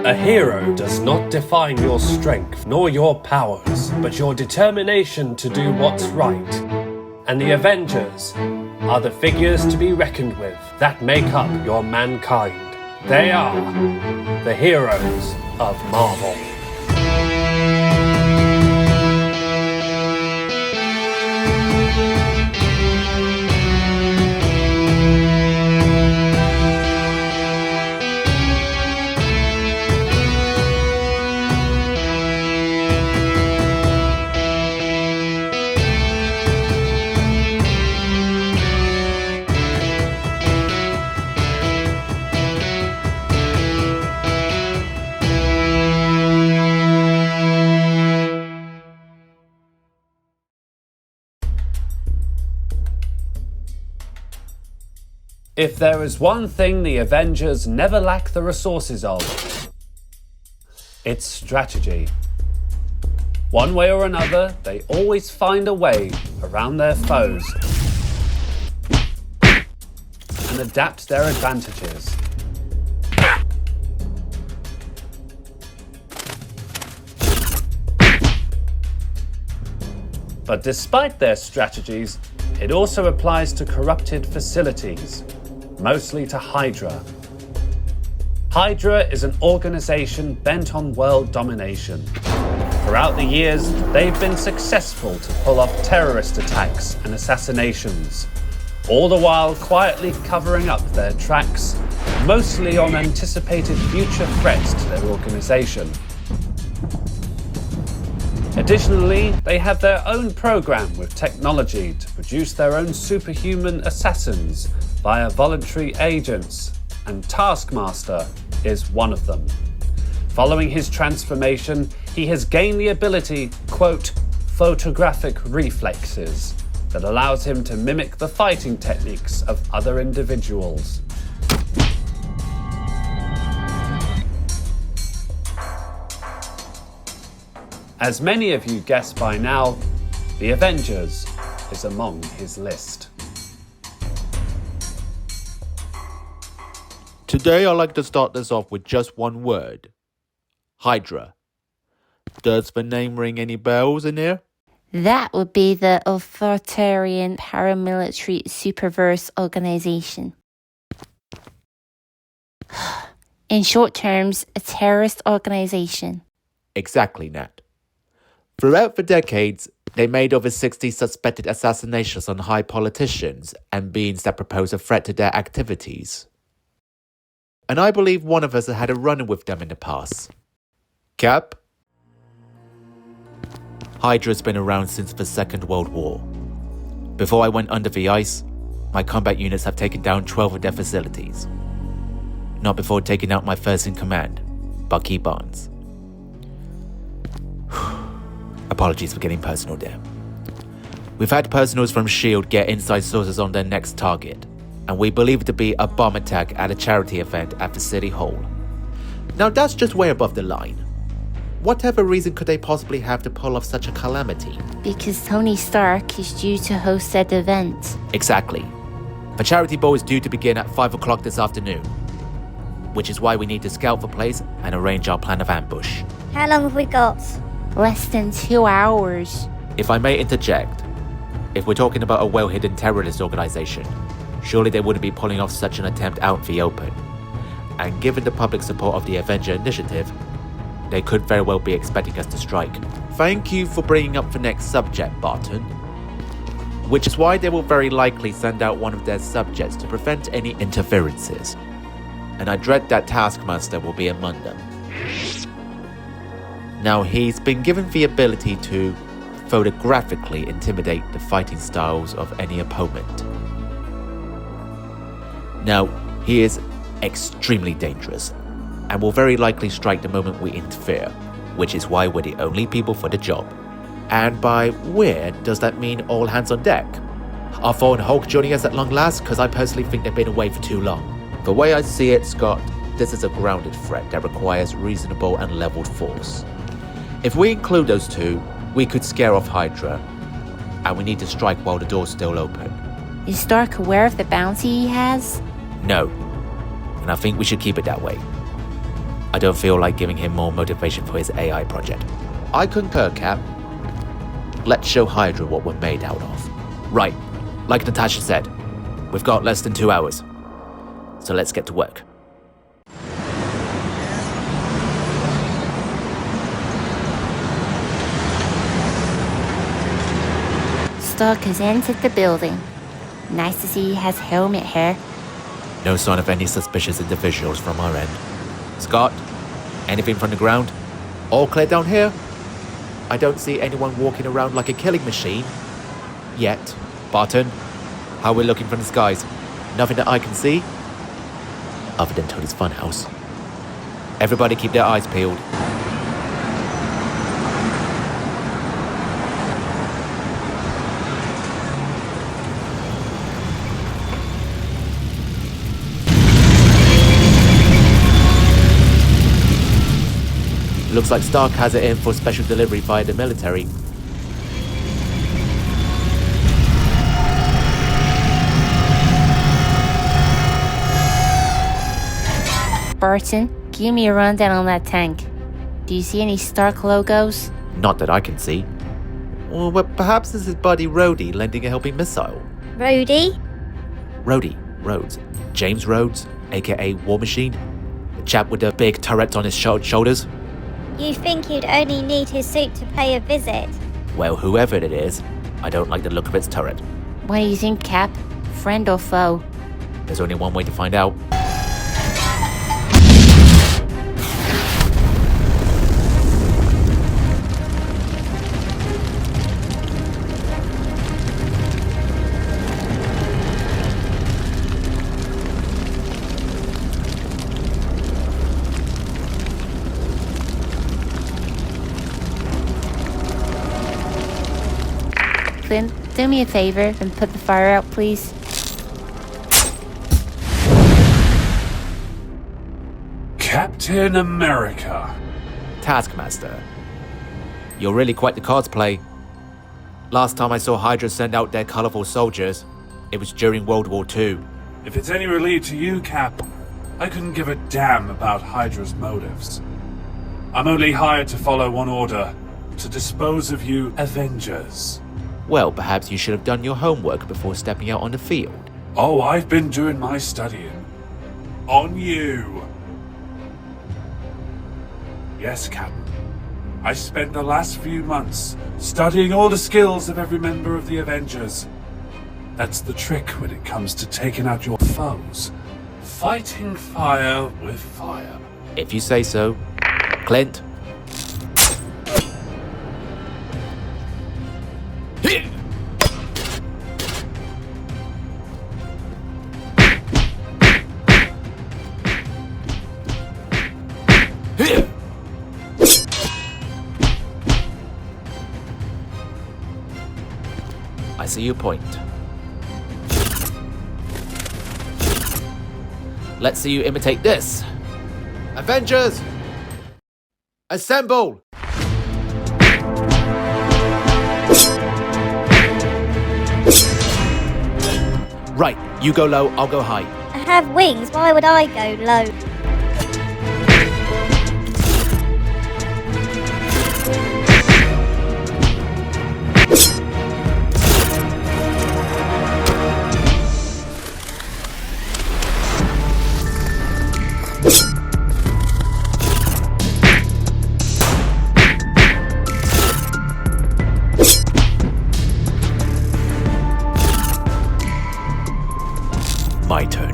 A hero does not define your strength nor your powers, but your determination to do what's right. And the Avengers are the figures to be reckoned with that make up your mankind. They are the heroes of Marvel. If there is one thing the Avengers never lack the resources of, it's strategy. One way or another, they always find a way around their foes and adapt their advantages. But despite their strategies, it also applies to corrupted facilities. Mostly to Hydra. Hydra is an organization bent on world domination. Throughout the years, they've been successful to pull off terrorist attacks and assassinations, all the while quietly covering up their tracks, mostly on anticipated future threats to their organization. Additionally, they have their own program with technology to produce their own superhuman assassins via voluntary agents, and Taskmaster is one of them. Following his transformation, he has gained the ability, quote, photographic reflexes, that allows him to mimic the fighting techniques of other individuals. As many of you guessed by now, the Avengers is among his list. Today I'd like to start this off with just one word. Hydra. Does the name ring any bells in here? That would be the authoritarian paramilitary superverse organization. In short terms, a terrorist organization. Exactly, Nat. Throughout the decades, they made over 60 suspected assassinations on high politicians and beings that propose a threat to their activities. And I believe one of us had a run-in with them in the past. Cap? Hydra's been around since the Second World War. Before I went under the ice, my combat units have taken down 12 of their facilities. Not before taking out my first in command, Bucky Barnes. Apologies for getting personal there. We've had personals from S.H.I.E.L.D. get inside sources on their next target, and we believe it to be a bomb attack at a charity event at the City Hall. Now that's just way above the line. Whatever reason could they possibly have to pull off such a calamity? Because Tony Stark is due to host that event. Exactly. The charity ball is due to begin at 5 o'clock this afternoon, which is why we need to scout the place and arrange our plan of ambush. How long have we got? Less than 2 hours. If I may interject, if we're talking about a well-hidden terrorist organization, surely they wouldn't be pulling off such an attempt out in the open. And given the public support of the Avenger initiative, they could very well be expecting us to strike. Thank you for bringing up the next subject, Barton. Which is why they will very likely send out one of their subjects to prevent any interferences. And I dread that Taskmaster will be among them. Now, he's been given the ability to photographically intimidate the fighting styles of any opponent. Now, he is extremely dangerous and will very likely strike the moment we interfere, which is why we're the only people for the job. And by we're, does that mean all hands on deck? Are Thor and Hulk joining us at long last? Because I personally think they've been away for too long. The way I see it, Scott, this is a grounded threat that requires reasonable and leveled force. If we include those two, we could scare off Hydra, and we need to strike while the door's still open. Is Stark aware of the bounty he has? No, and I think we should keep it that way. I don't feel like giving him more motivation for his AI project. I concur, Cap. Let's show Hydra what we're made out of. Right, like Natasha said, we've got less than 2 hours. So let's get to work. Stark has entered the building. Nice to see he has helmet hair. No sign of any suspicious individuals from our end. Scott, anything from the ground? All clear down here? I don't see anyone walking around like a killing machine. Yet. Barton, how are we looking from the skies? Nothing that I can see? Other than Tony's funhouse. Everybody keep their eyes peeled. Looks like Stark has it in for special delivery via the military. Barton, give me a rundown on that tank. Do you see any Stark logos? Not that I can see. Or well, perhaps this is buddy Rhodey lending a helping missile. Rhodey? Rhodey, Rhodes. James Rhodes, aka War Machine. The chap with the big turrets on his shoulders. You think you'd only need his suit to pay a visit? Well, whoever it is, I don't like the look of its turret. What do you think, Cap? Friend or foe? There's only one way to find out. Clint, do me a favor and put the fire out, please. Captain America. Taskmaster. You're really quite the cards play. Last time I saw Hydra send out their colourful soldiers, it was during World War II. If it's any relief to you, Cap, I couldn't give a damn about Hydra's motives. I'm only hired to follow one order, to dispose of you Avengers. Well, perhaps you should have done your homework before stepping out on the field. Oh, I've been doing my studying. On you. Yes, Captain. I spent the last few months studying all the skills of every member of the Avengers. That's the trick when it comes to taking out your foes. Fighting fire with fire. If you say so. Clint. I see your point. Let's see you imitate this. Avengers! Assemble! Right, you go low, I'll go high. I have wings, why would I go low? My turn.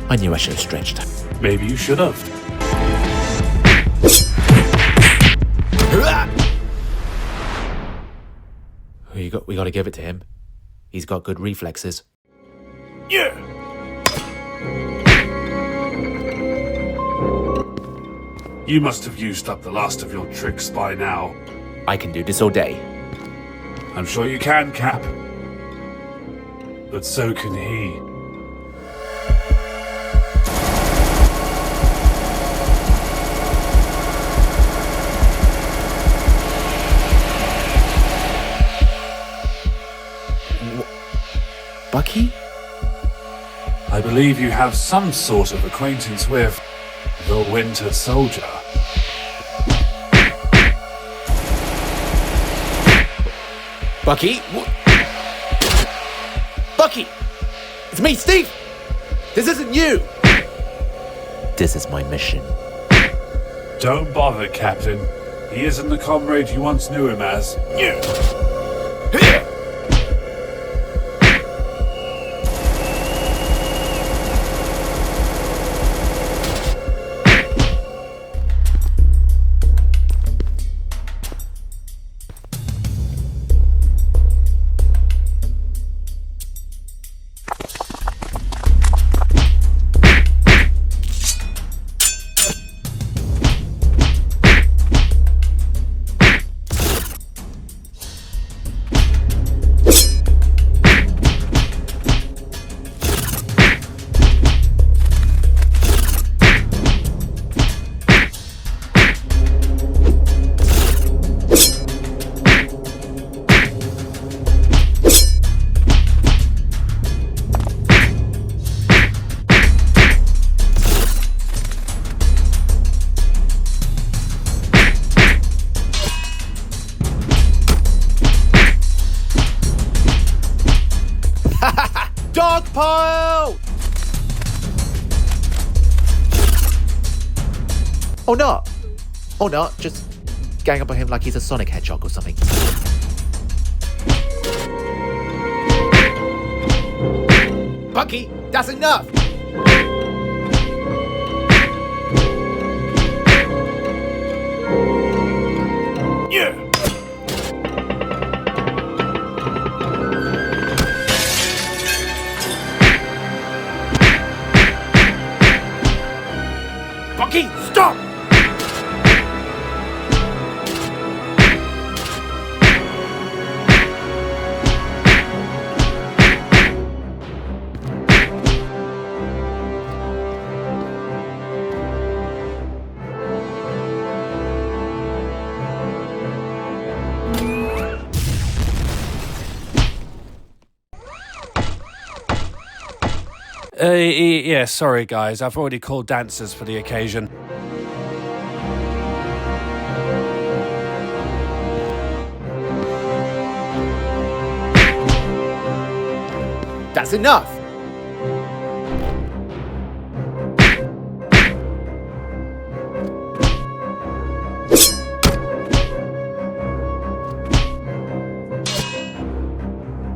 I knew I should have stretched. Maybe you should have. We gotta give it to him. He's got good reflexes. Yeah! You must have used up the last of your tricks by now. I can do this all day. I'm sure you can, Cap. but so can he. Bucky? I believe you have some sort of acquaintance with the Winter Soldier. Bucky? Bucky! It's me, Steve! This isn't you! This is my mission. Don't bother, Captain. He isn't the comrade you once knew him as. Dogpile! Or not. Or not. Just gang up on him like he's a Sonic Hedgehog or something. Bucky, that's enough! Yeah! Bucky, stop! Yeah, sorry guys, I've already called dancers for the occasion. That's enough!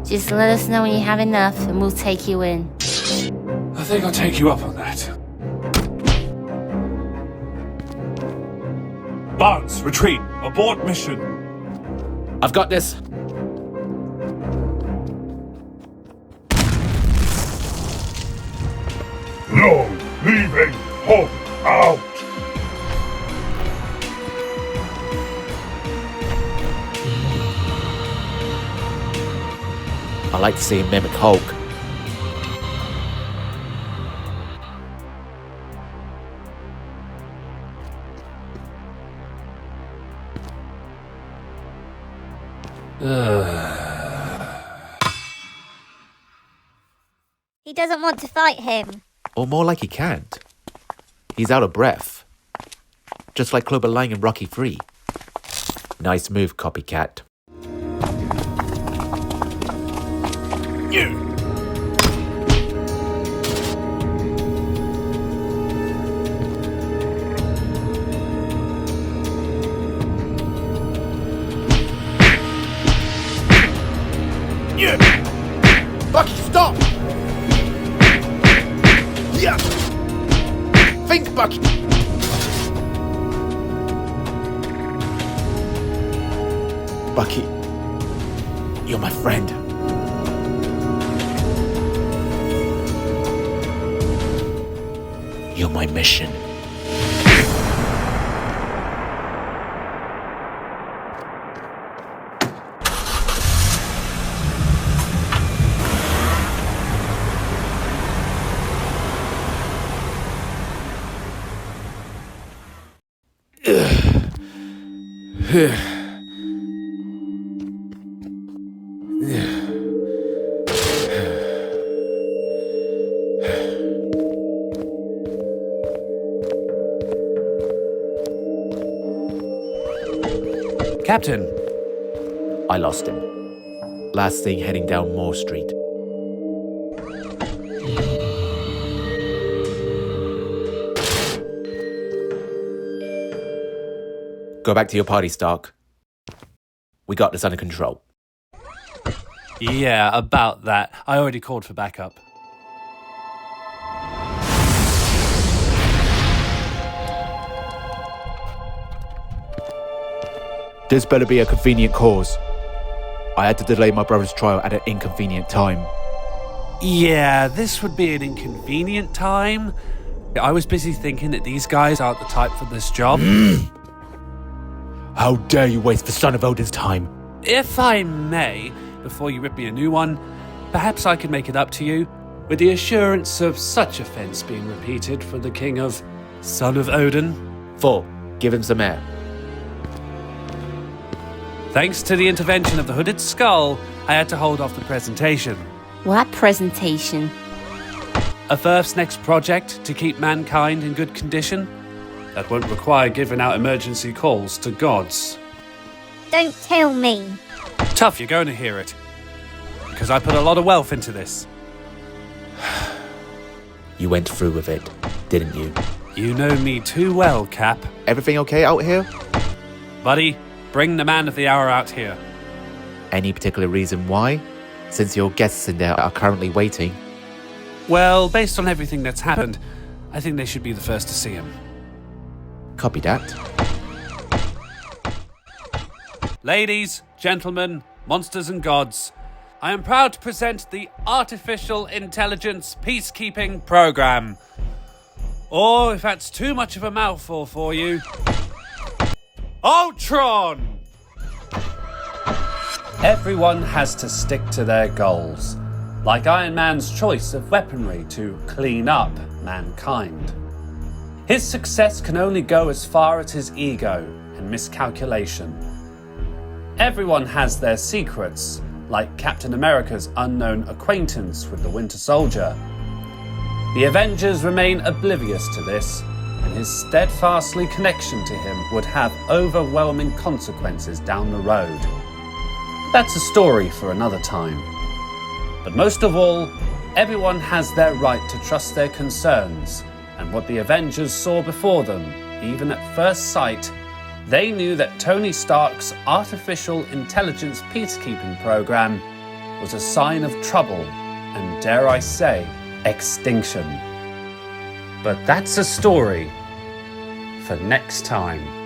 Just let us know when you have enough and we'll take you in. I think I'll take you up on that. Barnes, retreat! Abort mission! I've got this. No, leaving hope out. I like to see him mimic Hulk. He doesn't want to fight him. Or more like he can't. He's out of breath. Just like Clover Lang in Rocky 3. Nice move, copycat. Bucky, stop! Yeah! Think, Bucky! Bucky, you're my friend. You're my mission. Captain, I lost him. Last thing heading down Moore Street. Go back to your party, Stark. We got this under control. yeah, about that. I already called for backup. This better be a convenient cause. I had to delay my brother's trial at an inconvenient time. Yeah, this would be an inconvenient time. I was busy thinking that these guys aren't the type for this job. How dare you waste the son of Odin's time? If I may, before you rip me a new one, perhaps I could make it up to you with the assurance of such offence being repeated for the king of son of Odin. 4. Give him some air. Thanks to the intervention of the Hooded Skull, I had to hold off the presentation. What presentation? A Earth's next project to keep mankind in good condition that won't require giving out emergency calls to gods. Don't tell me. Tough, you're going to hear it. Because I put a lot of wealth into this. You went through with it, didn't you? You know me too well, Cap. Everything okay out here? Buddy, bring the man of the hour out here. Any particular reason why? Since your guests in there are currently waiting. Well, based on everything that's happened, I think they should be the first to see him. Copy that. Ladies, gentlemen, monsters and gods, I am proud to present the Artificial Intelligence Peacekeeping Program. Or, if that's too much of a mouthful for you, Ultron! Everyone has to stick to their goals, like Iron Man's choice of weaponry to clean up mankind. His success can only go as far as his ego and miscalculation. Everyone has their secrets, like Captain America's unknown acquaintance with the Winter Soldier. The Avengers remain oblivious to this, and his steadfastly connection to him would have overwhelming consequences down the road. That's a story for another time. But most of all, everyone has their right to trust their concerns, and what the Avengers saw before them, even at first sight, they knew that Tony Stark's artificial intelligence peacekeeping program was a sign of trouble and, dare I say, extinction. But that's a story for next time.